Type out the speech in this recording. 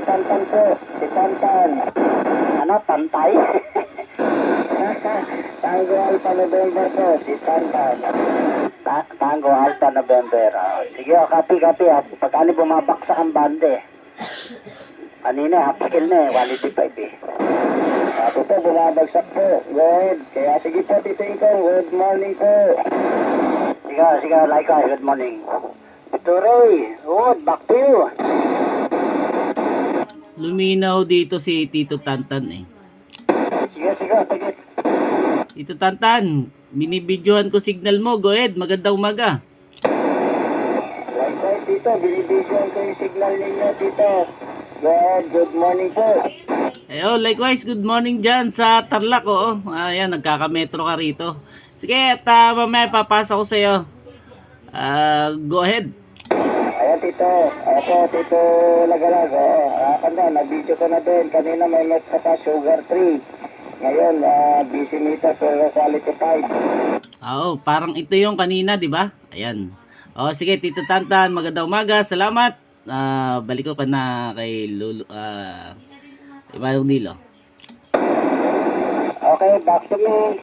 Tantan po. Si Tantan. Ano, Tantay? Tango Alpha November po. Si Tantan. Tango Alpha November. Sige, copy. Pagkano bumabaksak ang bande? Kanina, half skill na 185 eh. Ako po, bumabagsak po. Good. Kaya sige po, Tito Ingkong. Good morning po. Sige, likewise. Good morning. Ito Ray. Good, back to you. Luminaw dito si Tito Tantan eh. Sige. Tito Tantan, binibidyohan ko signal mo. Go ahead, magandang umaga. Likewise, Tito. Binibigyan ko yung signal ninyo, Tito. Good morning po. Ayo, likewise, good morning dyan sa Tarlac, oh. Ayan, nagkakametro ka rito. Sige, at mamaya papasa ko sa'yo. Go ahead. Ayan, Tito. Ako, Tito Lagalag. Nag-video ko na din. Kanina may met ka pa, sugar free. Ngayon, busy meter pero quality 5. Oo, parang ito yung kanina, di ba? Ayan. O, sige, Tito Tantan, magandang umaga. Salamat. Balik ko ka na kay Lulu, kay Manong Nilo. Okay, back to me.